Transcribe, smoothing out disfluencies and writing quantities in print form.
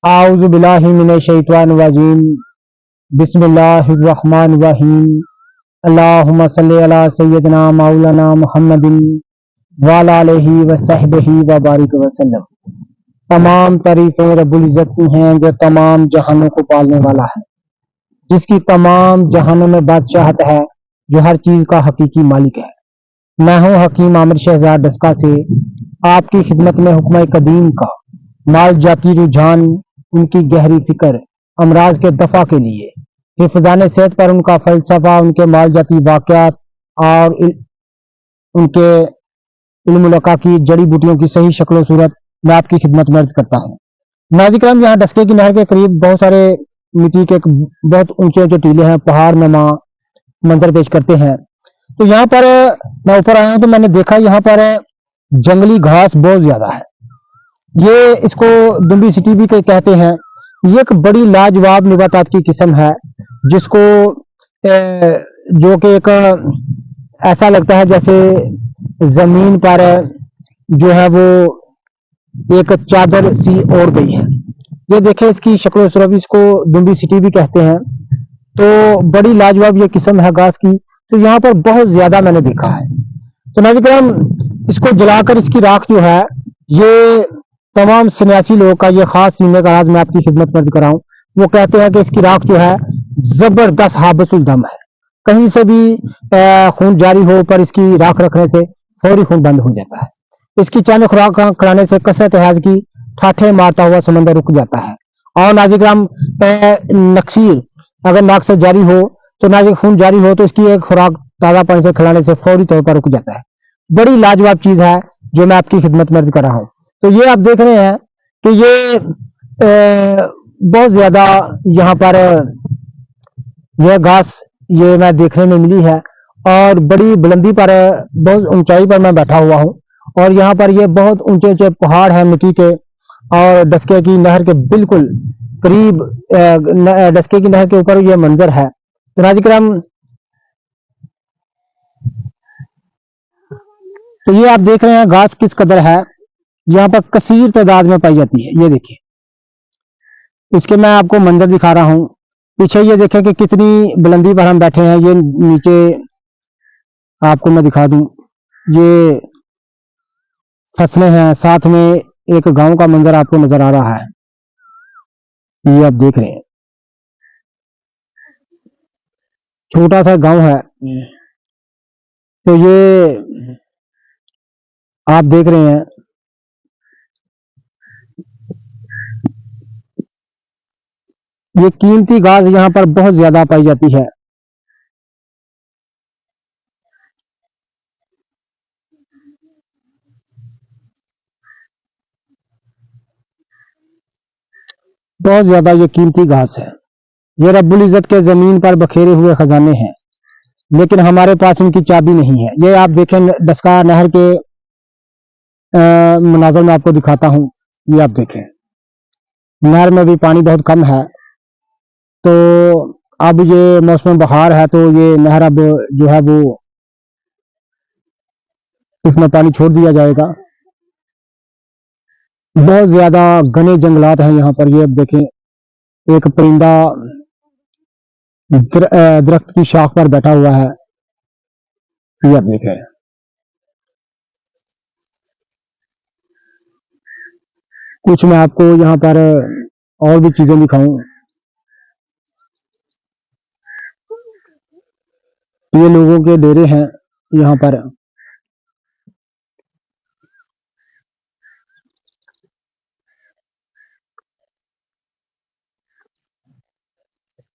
اعوذ باللہ من الشیطان الرجیم بسم اللہ الرحمن الرحیم اللہم صلی علی سیدنا مولانا محمد وعلی آلہ وصحبہ وبارک وسلم۔ تمام تعریفیں رب العزت کی ہیں جو تمام جہانوں کو پالنے والا ہے، جس کی تمام جہانوں میں بادشاہت ہے، جو ہر چیز کا حقیقی مالک ہے۔ میں ہوں حکیم عامر شہزاد ڈسکا سے آپ کی خدمت میں حکمہ قدیم کا مال جاتی رجحان، ان کی گہری فکر، امراض کے دفع کے لیے، حفظان صحت پر ان کا فلسفہ، ان کے مال جاتی واقعات اور ان کے علم القا کی جڑی بوٹیوں کی صحیح شکل و صورت میں آپ کی خدمت میں عرض کرتا ہوں۔ ناظرین کرام، یہاں ڈسکے کی نہر کے قریب بہت سارے مٹی کے بہت اونچے اونچے ٹیلے ہیں، پہاڑ نما منظر پیش کرتے ہیں۔ تو یہاں پر میں اوپر آیا ہوں تو میں نے دیکھا یہاں پر جنگلی گھاس بہت زیادہ ہے۔ یہ اس کو دمبی سٹی بھی کہتے ہیں۔ یہ ایک بڑی لاجواب نباتات کی قسم ہے، جس کو جو کہ ایک ایسا لگتا ہے جیسے زمین پر جو ہے وہ ایک چادر سی اوڑھ گئی ہے۔ یہ دیکھیں اس کی شکل و صورت، اس کو دمبی سٹی بھی کہتے ہیں۔ تو بڑی لاجواب یہ قسم ہے گھاس کی، تو یہاں پر بہت زیادہ میں نے دیکھا ہے۔ تو ناظرین کرام، اس کو جلا کر اس کی راکھ جو ہے، یہ تمام سنیاسی لوگوں کا یہ خاص سینے کا راز میں آپ کی خدمت میں کر رہا ہوں۔ وہ کہتے ہیں کہ اس کی راکھ جو ہے زبردست حابس الدم ہے، کہیں سے بھی خون جاری ہو پر اس کی راکھ رکھنے سے فوری خون بند ہو جاتا ہے۔ اس کی چند خوراک کھلانے سے کثرت حیض کی ٹھاٹھے مارتا ہوا سمندر رک جاتا ہے۔ اور ناظرین کرام، نکسیر اگر ناک سے جاری ہو تو ناظرین خون جاری ہو تو اس کی ایک خوراک تازہ پانی سے کھلانے سے فوری طور پر رک جاتا ہے۔ بڑی لاجواب چیز ہے جو میں آپ کی خدمت میں عرض کر رہا ہوں۔ تو یہ آپ دیکھ رہے ہیں کہ یہ بہت زیادہ یہاں پر یہ گھاس یہ میں دیکھنے میں ملی ہے، اور بڑی بلندی پر بہت اونچائی پر میں بیٹھا ہوا ہوں، اور یہاں پر یہ بہت اونچے اونچے پہاڑ ہیں مٹی کے، اور ڈسکے کی نہر کے بالکل قریب ڈسکے کی نہر کے اوپر یہ منظر ہے۔ تو ناظرین کرام، تو یہ آپ دیکھ رہے ہیں گھاس کس قدر ہے، یہاں پر کثیر تعداد میں پائی جاتی ہے۔ یہ دیکھیں، اس کے میں آپ کو منظر دکھا رہا ہوں۔ پیچھے یہ دیکھیں کہ کتنی بلندی پر ہم بیٹھے ہیں۔ یہ نیچے آپ کو میں دکھا دوں، یہ فصلیں ہیں، ساتھ میں ایک گاؤں کا منظر آپ کو نظر آ رہا ہے۔ یہ آپ دیکھ رہے ہیں چھوٹا سا گاؤں ہے۔ تو یہ آپ دیکھ رہے ہیں یہ قیمتی گھاس یہاں پر بہت زیادہ پائی جاتی ہے۔ بہت زیادہ یہ قیمتی گھاس ہے۔ یہ رب العزت کے زمین پر بکھیرے ہوئے خزانے ہیں، لیکن ہمارے پاس ان کی چابی نہیں ہے۔ یہ آپ دیکھیں ڈسکا نہر کے مناظر میں آپ کو دکھاتا ہوں۔ یہ آپ دیکھیں نہر میں بھی پانی بہت کم ہے، تو اب یہ موسم بہار ہے تو یہ نہر اب جو ہے وہ اس میں پانی چھوڑ دیا جائے گا۔ بہت زیادہ گھنے جنگلات ہیں یہاں پر۔ یہ اب دیکھیں ایک پرندہ درخت کی شاخ پر بیٹھا ہوا ہے۔ یہ اب دیکھیں کچھ میں آپ کو یہاں پر اور بھی چیزیں دکھاؤں۔ یہ لوگوں کے ڈیرے ہیں یہاں پر۔